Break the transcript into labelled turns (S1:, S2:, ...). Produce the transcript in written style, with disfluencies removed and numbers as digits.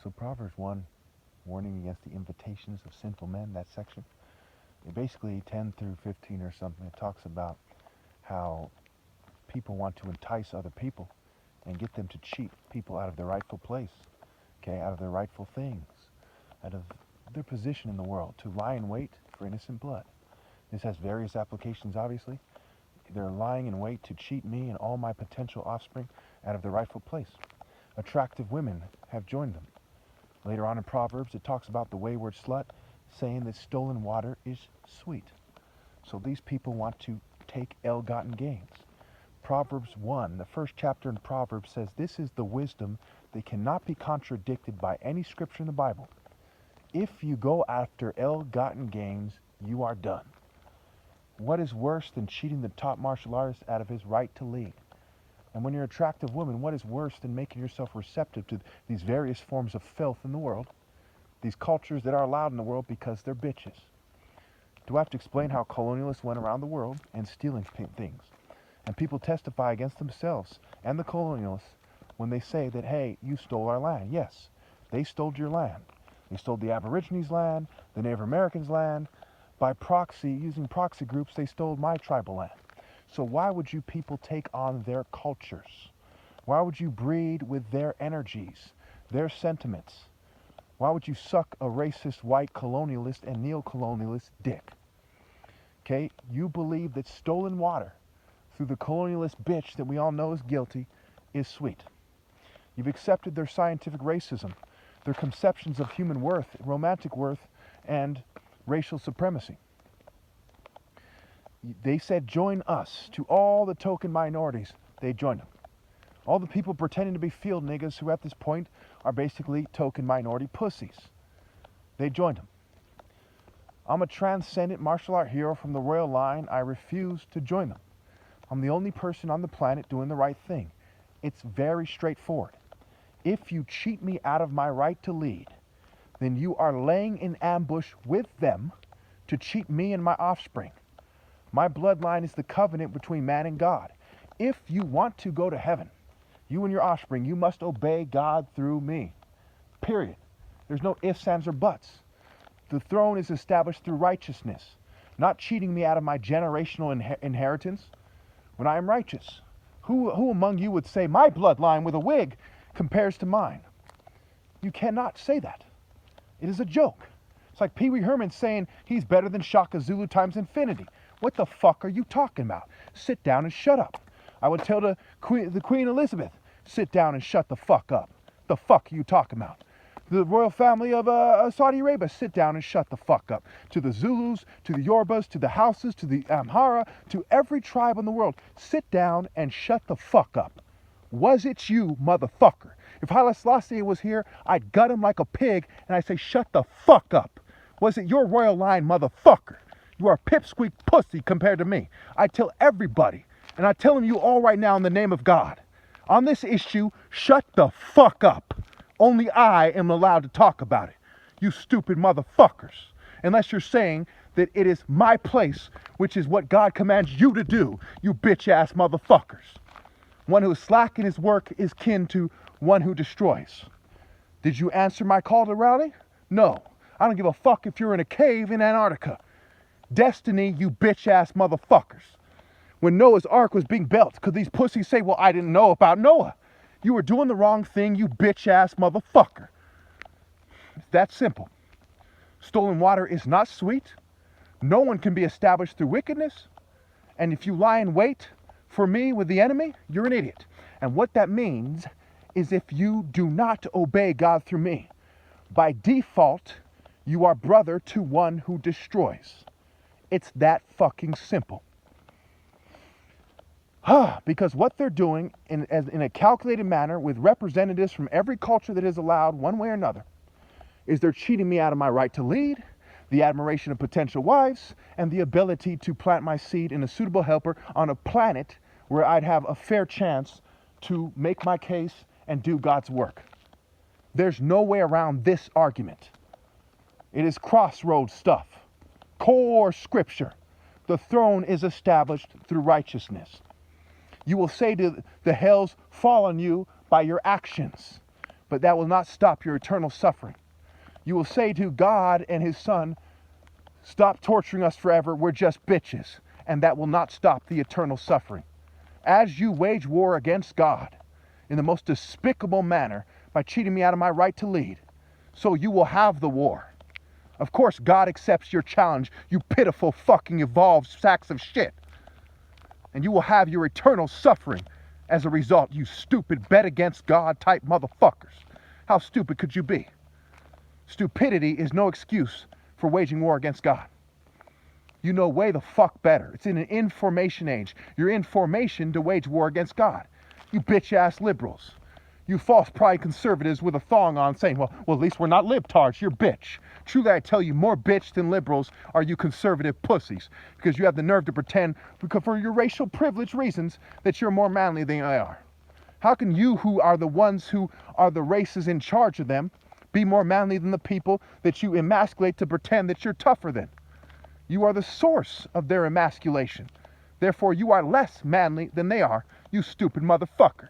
S1: So Proverbs 1, warning against the invitations of sinful men, that section, basically 10 through 15 or something, it talks about how people want to entice other people and get them to cheat people out of their rightful place, okay, out of their rightful things, out of their position in the world, to lie in wait for innocent blood. This has various applications, obviously. They're lying in wait to cheat me and all my potential offspring out of their rightful place. Attractive women have joined them. Later on in Proverbs, it talks about the wayward slut saying that stolen water is sweet. So these people want to take ill-gotten gains. Proverbs 1, the first chapter in Proverbs, says this is the wisdom that cannot be contradicted by any scripture in the Bible. If you go after ill-gotten gains, you are done. What is worse than cheating the top martial artist out of his right to lead? And when you're an attractive woman, what is worse than making yourself receptive to these various forms of filth in the world, these cultures that are allowed in the world because they're bitches? Do I have to explain how colonialists went around the world and stealing things? And people testify against themselves and the colonialists when they say that, hey, you stole our land. Yes, they stole your land. They stole the Aborigines' land, the Native Americans' land. By proxy, using proxy groups, they stole my tribal land. So why would you people take on their cultures? Why would you breed with their energies, their sentiments? Why would you suck a racist, white colonialist and neo-colonialist dick? Okay, you believe that stolen water through the colonialist bitch that we all know is guilty is sweet. You've accepted their scientific racism, their conceptions of human worth, romantic worth, and racial supremacy. They said, join us. To all the token minorities, they joined them. All the people pretending to be field niggas who at this point are basically token minority pussies. They joined them. I'm a transcendent martial art hero from the royal line. I refuse to join them. I'm the only person on the planet doing the right thing. It's very straightforward. If you cheat me out of my right to lead, then you are laying in ambush with them to cheat me and my offspring. My bloodline is the covenant between man and God. If you want to go to heaven, you and your offspring, you must obey God through me. Period. There's no ifs, ands, or buts. The throne is established through righteousness, not cheating me out of my generational inheritance when I am righteous. Who among you would say my bloodline with a wig compares to mine? You cannot say that. It is a joke. It's like Pee Wee Herman saying he's better than Shaka Zulu times infinity. What the fuck are you talking about? Sit down and shut up. I would tell the Queen Elizabeth, sit down and shut the fuck up. The fuck are you talking about? The royal family of Saudi Arabia, sit down and shut the fuck up. To the Zulus, to the Yorubas, to the Hausas, to the Amhara, to every tribe in the world, sit down and shut the fuck up. Was it you, motherfucker? If Haile Selassie was here, I'd gut him like a pig and I'd say, shut the fuck up. Was it your royal line, motherfucker? You are a pipsqueak pussy compared to me. I tell everybody, and I'm telling you all right now in the name of God, on this issue, shut the fuck up. Only I am allowed to talk about it. You stupid motherfuckers. Unless you're saying that it is my place, which is what God commands you to do, you bitch-ass motherfuckers. One who is slack in his work is kin to one who destroys. Did you answer my call to rally? No. I don't give a fuck if you're in a cave in Antarctica. Destiny, you bitch-ass motherfuckers. When Noah's Ark was being built, could these pussies say, well, I didn't know about Noah? You were doing the wrong thing, you bitch-ass motherfucker. It's that simple. Stolen water is not sweet. No one can be established through wickedness. And if you lie in wait for me with the enemy, you're an idiot. And what that means is if you do not obey God through me, by default, you are brother to one who destroys. It's that fucking simple. Because what they're doing in a calculated manner with representatives from every culture that is allowed one way or another is they're cheating me out of my right to lead, the admiration of potential wives, and the ability to plant my seed in a suitable helper on a planet where I'd have a fair chance to make my case and do God's work. There's no way around this argument. It is crossroads stuff. Core scripture. The throne is established through righteousness. You will say to the hells, fall on you by your actions. but that will not stop your eternal suffering. You will say to God and his son, stop torturing us forever, we're just bitches, and that will not stop the eternal suffering. As you wage war against God in the most despicable manner by cheating me out of my right to lead, so you will have the war. Of course, God accepts your challenge, you pitiful fucking evolved sacks of shit. And you will have your eternal suffering as a result, you stupid bet against God type motherfuckers. How stupid could you be? Stupidity is no excuse for waging war against God. You know way the fuck better. It's in an information age. You're in formation to wage war against God. You bitch-ass liberals. You false pride conservatives with a thong on saying, well, at least we're not libtards, you're bitch. Truly, I tell you, more bitch than liberals are you conservative pussies, because you have the nerve to pretend, for your racial privilege reasons, that you're more manly than they are. How can you, who are the ones who are the races in charge of them, be more manly than the people that you emasculate to pretend that you're tougher than? You are the source of their emasculation. Therefore, you are less manly than they are, you stupid motherfucker.